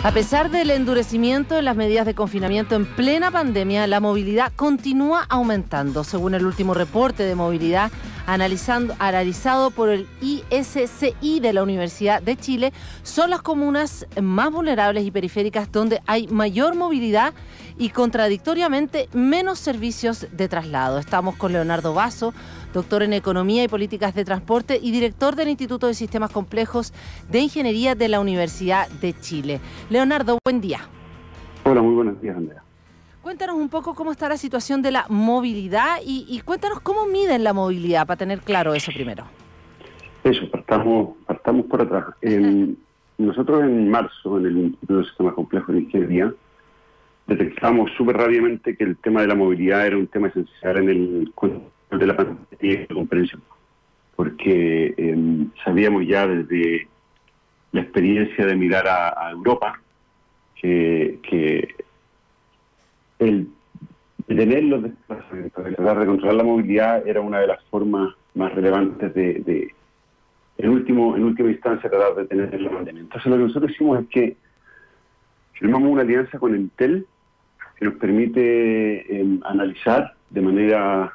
A pesar del endurecimiento en las medidas de confinamiento en plena pandemia, la movilidad continúa aumentando. Según el último reporte de movilidad analizado por el ISCI de la Universidad de Chile, son las comunas más vulnerables y periféricas donde hay mayor movilidad y contradictoriamente menos servicios de traslado. Estamos con Leonardo Basso, doctor en Economía y Políticas de Transporte y director del Instituto de Sistemas Complejos de Ingeniería de la Universidad de Chile. Leonardo, buen día. Hola, muy buenos días, Andrea. Cuéntanos un poco cómo está la situación de la movilidad y cuéntanos cómo miden la movilidad, para tener claro eso primero. Eso, partamos por atrás. Nosotros en marzo, en el Instituto de Sistemas Complejos de Ingeniería, detectamos súper rápidamente que el tema de la movilidad era un tema esencial en el control de la pandemia y la comprensión, porque sabíamos ya desde la experiencia de mirar a Europa que el detener los desplazamientos, de tratar de controlar la movilidad era una de las formas más relevantes de en última instancia, tratar de detener la pandemia. Entonces lo que nosotros hicimos es que firmamos una alianza con Entel que nos permite analizar de manera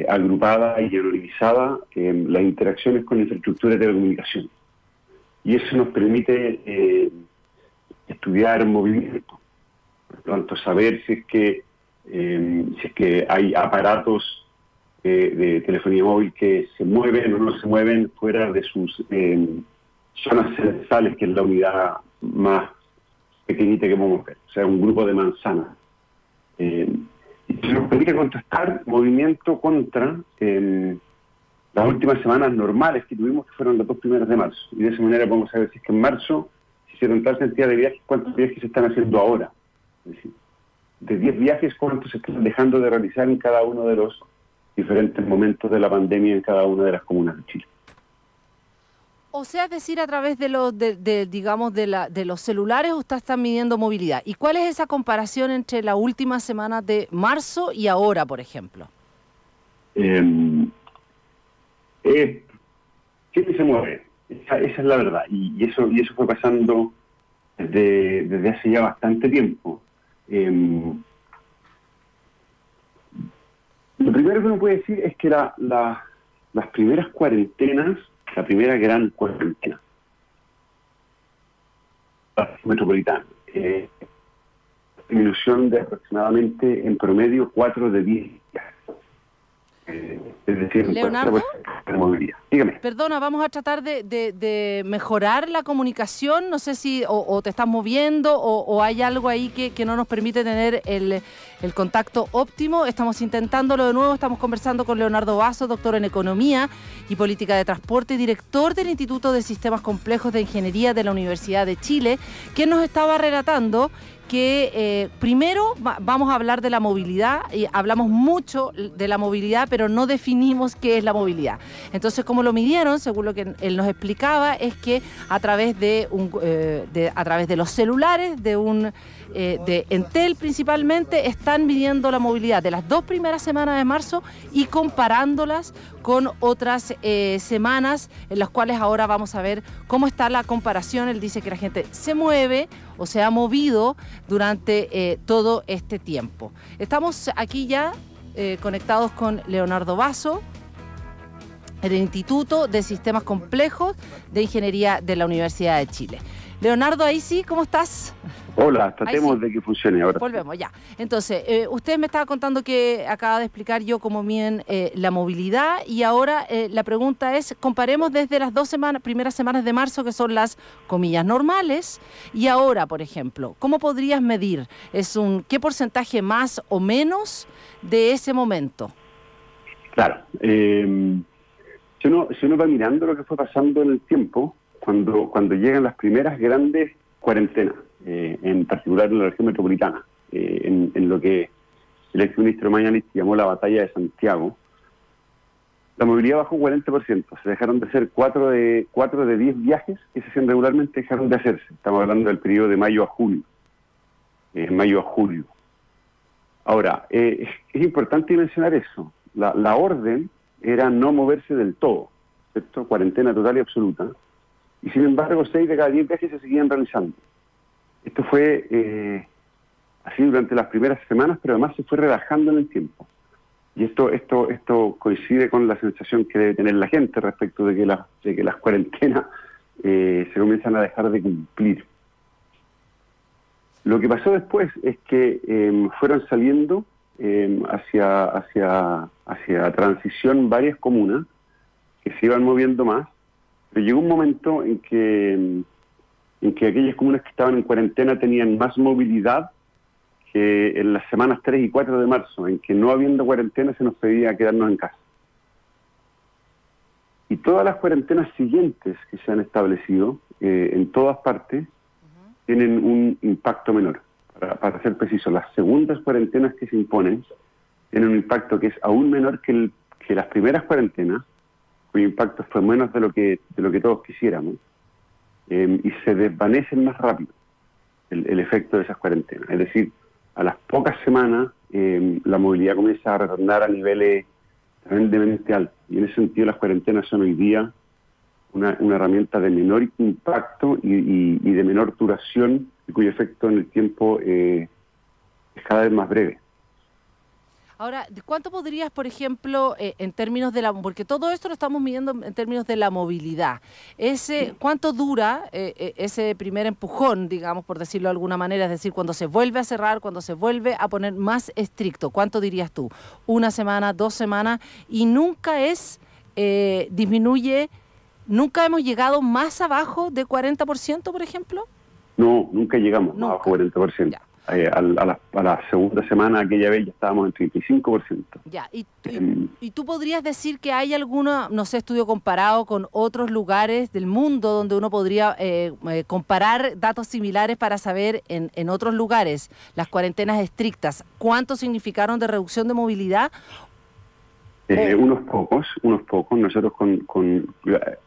agrupada y anonimizada las interacciones con la infraestructura de telecomunicación. Y eso nos permite estudiar movimiento. Por lo tanto, saber si es que hay aparatos de telefonía móvil que se mueven o no se mueven fuera de sus zonas censales, que es la unidad más pequeñita que podemos ver, o sea, un grupo de manzanas. Y nos permite contrastar movimiento contra las últimas semanas normales que tuvimos, que fueron las 2 primeras de marzo. Y de esa manera podemos saber si es que en marzo se hicieron tal cantidad de viajes, cuántos viajes se están haciendo ahora. Es decir, de 10 viajes, cuántos se están dejando de realizar en cada uno de los diferentes momentos de la pandemia en cada una de las comunas de Chile. O sea, es decir, a través de los celulares ustedes están midiendo movilidad. ¿Y cuál es esa comparación entre la última semana de marzo y ahora, por ejemplo? ¿Quién se mueve? Esa es la verdad. Y eso fue pasando desde hace ya bastante tiempo. Lo primero que uno puede decir es que las primeras cuarentenas, la primera gran cuarentena metropolitana, disminución de aproximadamente en promedio 4 de 10 días. Es decir, Leonardo, de movilidad. Dígame. Perdona, vamos a tratar de mejorar la comunicación. No sé si o te estás moviendo o hay algo ahí que no nos permite tener el contacto óptimo. Estamos intentándolo de nuevo. Estamos conversando con Leonardo Basso, doctor en Economía y Política de Transporte, director del Instituto de Sistemas Complejos de Ingeniería de la Universidad de Chile, quien nos estaba relatando que primero vamos a hablar de la movilidad, y hablamos mucho de la movilidad, pero no definimos qué es la movilidad. Entonces, como lo midieron, según lo que él nos explicaba, es que a través de los celulares de Entel principalmente, están midiendo la movilidad de las 2 primeras semanas de marzo y comparándolas con otras semanas en las cuales ahora vamos a ver cómo está la comparación. Él dice que la gente se mueve o se ha movido durante todo este tiempo. Estamos aquí ya conectados con Leonardo Basso, el Instituto de Sistemas Complejos de Ingeniería de la Universidad de Chile. Leonardo, ahí sí, ¿cómo estás? Hola, tratemos de que funcione ahora. Volvemos, ya. Entonces, usted me estaba contando que acaba de explicar yo cómo miden la movilidad y ahora la pregunta es, comparemos desde las 2 primeras semanas de marzo, que son las comillas normales, y ahora, por ejemplo, ¿cómo podrías medir? ¿Qué porcentaje más o menos de ese momento? Claro. Si uno va mirando lo que fue pasando en el tiempo, cuando llegan las primeras grandes cuarentenas, en particular en la región metropolitana, en lo que el exministro Mañalich llamó la batalla de Santiago, la movilidad bajó un 40%. Se dejaron de hacer 4 de 10 viajes que se hacían regularmente, dejaron de hacerse. Estamos hablando del periodo de mayo a julio. Ahora, es importante mencionar eso. La orden era no moverse del todo, ¿cierto? Cuarentena total y absoluta. Y sin embargo, 6 de cada 10 viajes se seguían realizando. Esto fue así durante las primeras semanas, pero además se fue relajando en el tiempo. Y esto coincide con la sensación que debe tener la gente respecto de que las cuarentenas se comienzan a dejar de cumplir. Lo que pasó después es que fueron saliendo hacia transición varias comunas que se iban moviendo más, pero llegó un momento en que aquellas comunas que estaban en cuarentena tenían más movilidad que en las semanas 3 y 4 de marzo, en que no habiendo cuarentena se nos pedía quedarnos en casa. Y todas las cuarentenas siguientes que se han establecido en todas partes tienen un impacto menor. Para ser preciso, las segundas cuarentenas que se imponen tienen un impacto que es aún menor que las primeras cuarentenas, cuyo impacto fue menos de lo que todos quisiéramos, y se desvanecen más rápido el efecto de esas cuarentenas. Es decir, a las pocas semanas la movilidad comienza a retornar a niveles tremendamente altos. Y en ese sentido las cuarentenas son hoy día una herramienta de menor impacto y de menor duración, y cuyo efecto en el tiempo es cada vez más breve. Ahora, ¿cuánto podrías, por ejemplo, en términos de porque todo esto lo estamos midiendo en términos de la movilidad, cuánto dura ese primer empujón, digamos, por decirlo de alguna manera, es decir, cuando se vuelve a cerrar, cuando se vuelve a poner más estricto? ¿Cuánto dirías tú? ¿Una semana, 2 semanas? Y nunca disminuye, nunca hemos llegado más abajo de 40%, por ejemplo. No, nunca llegamos abajo 40%. Ya. A la segunda semana aquella vez ya estábamos en 35%. Ya, y tú podrías decir que hay alguna, no sé, estudio comparado con otros lugares del mundo donde uno podría comparar datos similares para saber en otros lugares las cuarentenas estrictas, ¿cuánto significaron de reducción de movilidad? Unos pocos. Nosotros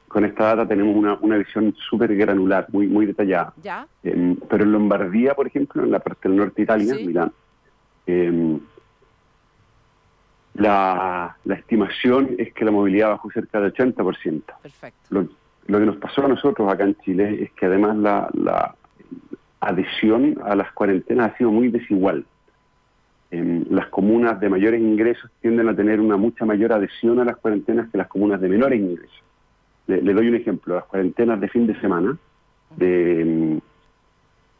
con esta data tenemos una visión súper granular, muy detallada. ¿Ya? Pero en Lombardía, por ejemplo, en la parte del norte de Italia, ¿sí? Milán, la estimación es que la movilidad bajó cerca del 80%. Perfecto. Lo que nos pasó a nosotros acá en Chile es que además la adhesión a las cuarentenas ha sido muy desigual. Las comunas de mayores ingresos tienden a tener una mucha mayor adhesión a las cuarentenas que las comunas de menores ingresos. Le doy un ejemplo. Las cuarentenas de fin de semana de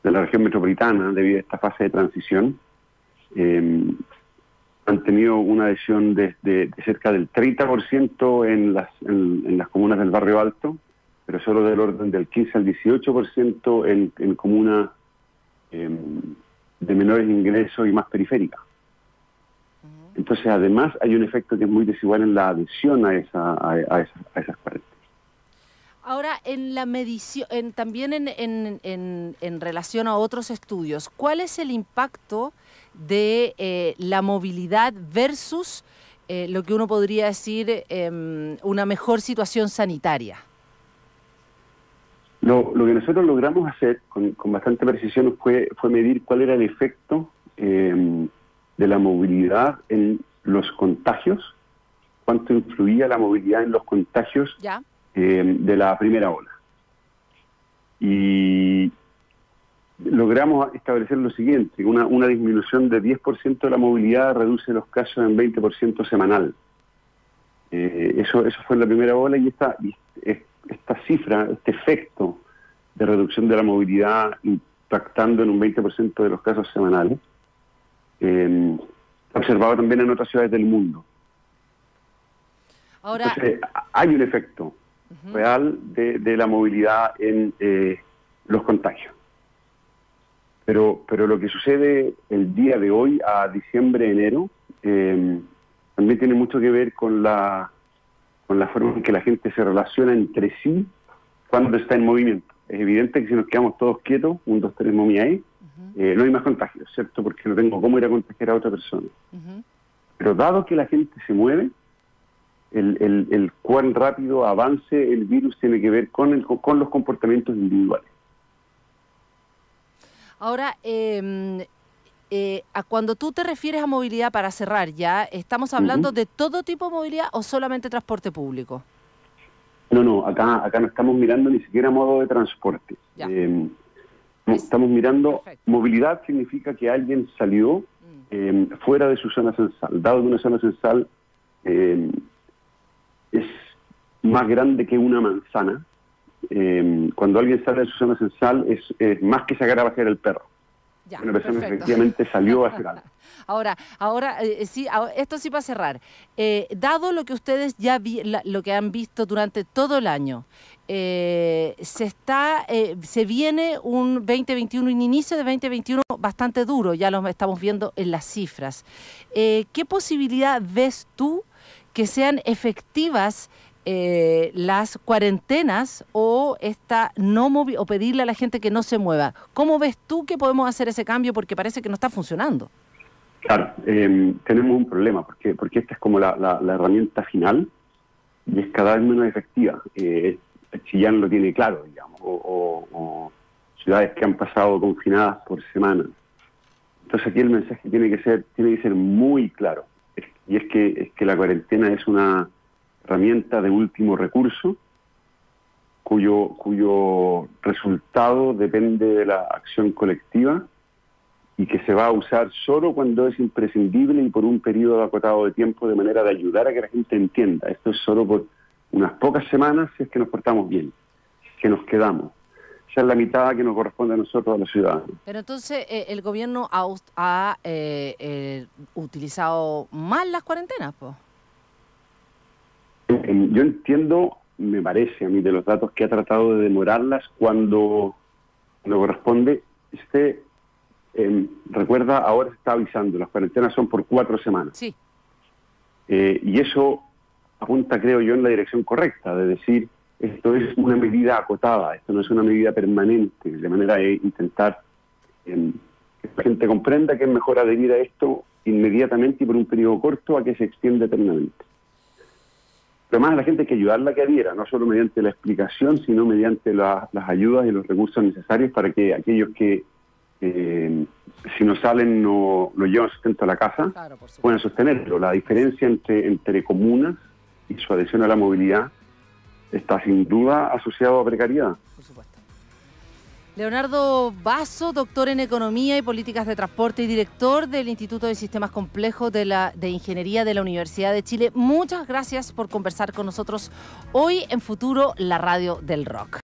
la región metropolitana, debido a esta fase de transición, han tenido una adhesión de cerca del 30% en las comunas del barrio alto, pero solo del orden del 15 al 18% en comunas de menores ingresos y más periféricas. Entonces, además, hay un efecto que es muy desigual en la adhesión a esas cuarentenas. Ahora, en la medición, también en relación a otros estudios, ¿cuál es el impacto de la movilidad versus lo que uno podría decir una mejor situación sanitaria? Lo que nosotros logramos hacer con bastante precisión fue medir cuál era el efecto de la movilidad en los contagios, cuánto influía la movilidad en los contagios de la primera ola. Y logramos establecer lo siguiente: una disminución de 10% de la movilidad reduce los casos en 20% semanal. Eso fue en la primera ola, y esta cifra, este efecto de reducción de la movilidad impactando en un 20% de los casos semanales, observado también en otras ciudades del mundo. Ahora, entonces, hay un efecto real de la movilidad en los contagios. Pero lo que sucede el día de hoy a diciembre, enero, también tiene mucho que ver con la forma en que la gente se relaciona entre sí cuando está en movimiento. Es evidente que si nos quedamos todos quietos, 1, 2, 3, momia ahí, no hay más contagios, ¿cierto? Porque no tengo cómo ir a contagiar a otra persona. Pero dado que la gente se mueve, el cuán rápido avance el virus tiene que ver con los comportamientos individuales. Ahora, cuando tú te refieres a movilidad, para cerrar ya, ¿estamos hablando de todo tipo de movilidad o solamente transporte público? No, acá no estamos mirando ni siquiera modo de transporte. Estamos mirando, Perfecto. movilidad significa que alguien salió fuera de su zona censal. Dado que una zona censal es más grande que una manzana, cuando alguien sale de su zona censal es más que sacar a pasear el perro. Ya, Una persona perfecto. efectivamente salió a hacer algo. Ahora sí, esto sí para cerrar. Dado lo que ustedes ya lo que han visto durante todo el año, se viene un 2021, un inicio de 2021 bastante duro, ya lo estamos viendo en las cifras. ¿Qué posibilidad ves tú que sean efectivas las cuarentenas o o pedirle a la gente que no se mueva? ¿Cómo ves tú que podemos hacer ese cambio? Porque parece que no está funcionando. Claro, tenemos un problema, porque esta es como la herramienta final y es cada vez menos efectiva. Chillán lo tiene claro, digamos, o ciudades que han pasado confinadas por semanas. Entonces aquí el mensaje tiene que ser muy claro, y es que la cuarentena es una herramienta de último recurso cuyo resultado depende de la acción colectiva y que se va a usar solo cuando es imprescindible y por un periodo acotado de tiempo, de manera de ayudar a que la gente entienda. Esto es solo por unas pocas semanas si es que nos portamos bien, si es que nos quedamos. Esa es la mitad que nos corresponde a nosotros, a los ciudadanos. Pero entonces el gobierno ha utilizado mal las cuarentenas, pues. Yo entiendo, me parece a mí de los datos, que ha tratado de demorarlas cuando corresponde. Recuerda, ahora se está avisando, las cuarentenas son por 4 semanas. Sí. Y eso apunta, creo yo, en la dirección correcta, de decir, esto es una medida acotada, esto no es una medida permanente, de manera de intentar que la gente comprenda que es mejor adherir a esto inmediatamente y por un periodo corto a que se extienda eternamente. Pero más a la gente hay que ayudarla a que adhiera, no solo mediante la explicación, sino mediante las ayudas y los recursos necesarios para que aquellos que si no salen no llevan sustento a la casa, claro, puedan sostenerlo. La diferencia entre comunas y su adhesión a la movilidad está sin duda asociado a precariedad. Por supuesto. Leonardo Basso, doctor en Economía y Políticas de Transporte y director del Instituto de Sistemas Complejos de Ingeniería de la Universidad de Chile. Muchas gracias por conversar con nosotros hoy en Futuro, la radio del rock.